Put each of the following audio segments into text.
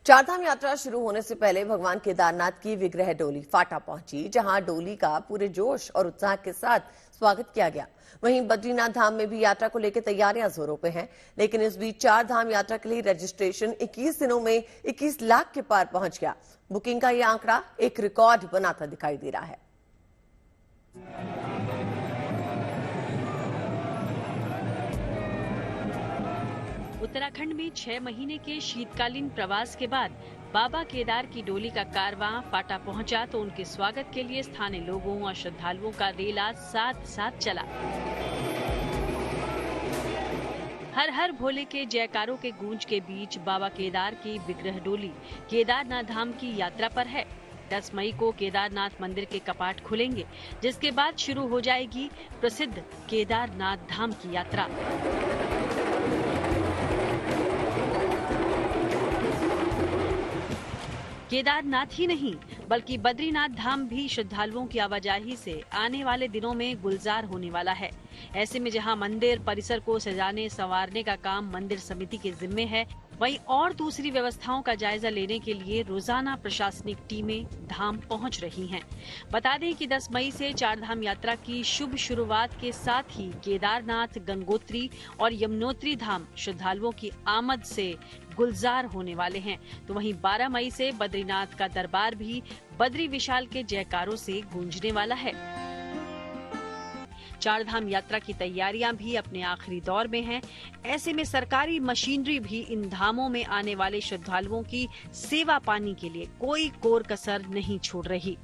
चारधाम यात्रा शुरू होने से पहले भगवान केदारनाथ की विग्रह डोली फाटा पहुंची, जहां डोली का पूरे जोश और उत्साह के साथ स्वागत किया गया। वहीं बद्रीनाथ धाम में भी यात्रा को लेकर तैयारियां जोरों पे हैं, लेकिन इस बीच चारधाम यात्रा के लिए रजिस्ट्रेशन 21 दिनों में 21 लाख के पार पहुंच गया। बुकिंग का यह आंकड़ा एक रिकॉर्ड बनाता दिखाई दे रहा है। उत्तराखंड में 6 महीने के शीतकालीन प्रवास के बाद बाबा केदार की डोली का कारवां फाटा पहुंचा तो उनके स्वागत के लिए स्थानीय लोगों और श्रद्धालुओं का रेला साथ साथ चला। हर हर भोले के जयकारों के गूंज के बीच बाबा केदार की विग्रह डोली केदारनाथ धाम की यात्रा पर है। 10 मई को केदारनाथ मंदिर के कपाट खुलेंगे, जिसके बाद शुरू हो जाएगी प्रसिद्ध केदारनाथ धाम की यात्रा। केदारनाथ ही नहीं बल्कि बद्रीनाथ धाम भी श्रद्धालुओं की आवाजाही से आने वाले दिनों में गुलजार होने वाला है। ऐसे में जहां मंदिर परिसर को सजाने संवारने का काम मंदिर समिति के जिम्मे है, वहीं और दूसरी व्यवस्थाओं का जायजा लेने के लिए रोजाना प्रशासनिक टीमें धाम पहुंच रही हैं। बता दें कि 10 मई से चारधाम यात्रा की शुभ शुरुआत के साथ ही केदारनाथ, गंगोत्री और यमुनोत्री धाम श्रद्धालुओं की आमद से गुलजार होने वाले हैं। तो वहीं 12 मई से बद्रीनाथ का दरबार भी बद्री विशाल के जयकारों से गूंजने वाला है। चारधाम यात्रा की तैयारियां भी अपने आखिरी दौर में हैं। ऐसे में सरकारी मशीनरी भी इन धामों में आने वाले श्रद्धालुओं की सेवा पाने के लिए कोई कोर कसर नहीं छोड़ रही।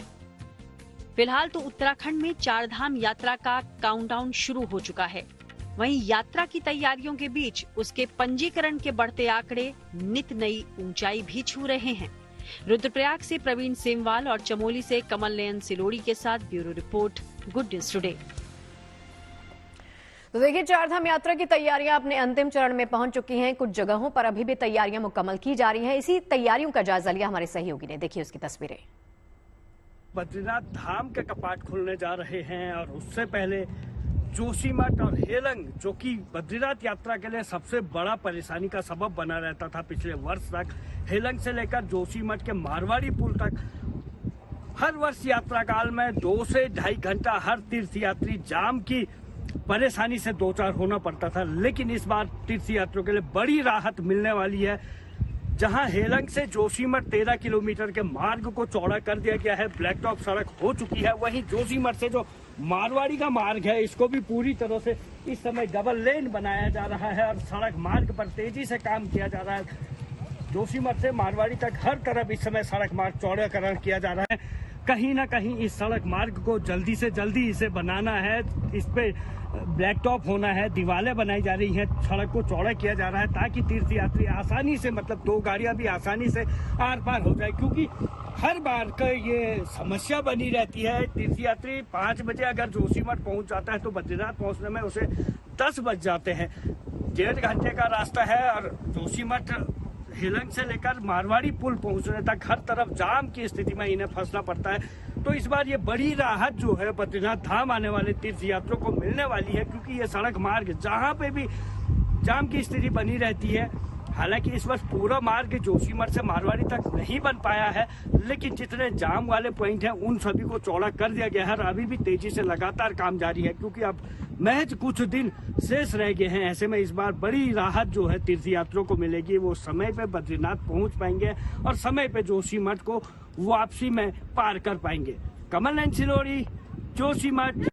फिलहाल तो उत्तराखंड में चारधाम यात्रा का काउंटडाउन शुरू हो चुका है। वहीं यात्रा की तैयारियों के बीच उसके पंजीकरण के बढ़ते आंकड़े नित नई ऊंचाई भी छू रहे हैं। रुद्रप्रयाग से प्रवीण सेमवाल और चमोली से कमल नयन सिलोड़ी के साथ bureau report, good news today. तो देखिए, चारधाम यात्रा की तैयारियां अपने अंतिम चरण में पहुंच चुकी हैं। कुछ जगहों पर अभी भी तैयारियां मुकम्मल की जा रही हैं। इसी तैयारियों का जायजा लिया हमारे सहयोगी ने। देखिए उसकी तस्वीरें। बद्रीनाथ धाम के कपाट खुलने जा रहे हैं और उससे पहले जोशीमठ और हेलंग, जो कि बद्रीनाथ यात्रा के लिए सबसे बड़ा परेशानी का सबब बना रहता था पिछले वर्ष तक, हेलंग से लेकर जोशीमठ के मारवाड़ी पुल तक हर वर्ष यात्रा काल में 2 से 2.5 घंटा हर तीर्थयात्री जाम की परेशानी से दो चार होना पड़ता था। लेकिन इस बार तीर्थयात्रियों के लिए बड़ी राहत मिलने वाली है। जहां हेलंग से जोशीमठ 13 किलोमीटर के मार्ग को चौड़ा कर दिया गया है, ब्लैक टॉप सड़क हो चुकी है। वहीं जोशीमठ से जो मारवाड़ी का मार्ग है, इसको भी पूरी तरह से इस समय डबल लेन बनाया जा रहा है और सड़क मार्ग पर तेजी से काम किया जा रहा है। जोशीमठ से मारवाड़ी तक हर तरफ इस समय सड़क मार्ग चौड़ाकरण किया जा रहा है। कहीं ना कहीं इस सड़क मार्ग को जल्दी से जल्दी इसे बनाना है, इस पे ब्लैक टॉप होना है, दीवारें बनाई जा रही हैं, सड़क को चौड़ा किया जा रहा है ताकि तीर्थयात्री आसानी से, मतलब 2 गाड़ियां भी आसानी से आर पार हो जाए। क्योंकि हर बार का ये समस्या बनी रहती है। तीर्थयात्री 5 बजे अगर जोशीमठ पहुंच जाता है तो बद्रीनाथ पहुंचने में उसे 10 बज जाते हैं। 1.5 घंटे का रास्ता है और जोशीमठ हेलंग से लेकर मारवाड़ी पुल पहुंचने तक हर तरफ जाम की स्थिति में इन्हें फंसना पड़ता है। तो इस बार ये बड़ी राहत जो है बद्रीनाथ धाम आने वाले तीर्थयात्रियों को मिलने वाली है, क्योंकि ये सड़क मार्ग जहां पे भी जाम की स्थिति बनी रहती है। हालांकि इस वर्ष पूरा मार्ग जोशीमठ से मारवाड़ी तक नहीं बन पाया है, लेकिन जितने जाम वाले पॉइंट हैं उन सभी को चौड़ा कर दिया गया है और अभी भी तेजी से लगातार काम जारी है, क्योंकि अब महज कुछ दिन शेष रह गए हैं। ऐसे में इस बार बड़ी राहत जो है तीर्थयात्रियों को मिलेगी। वो समय पे बद्रीनाथ पहुंच पाएंगे और समय पे जोशीमठ को वापसी में पार कर पाएंगे। कमल नयन सिलोड़ी, जोशीमठ।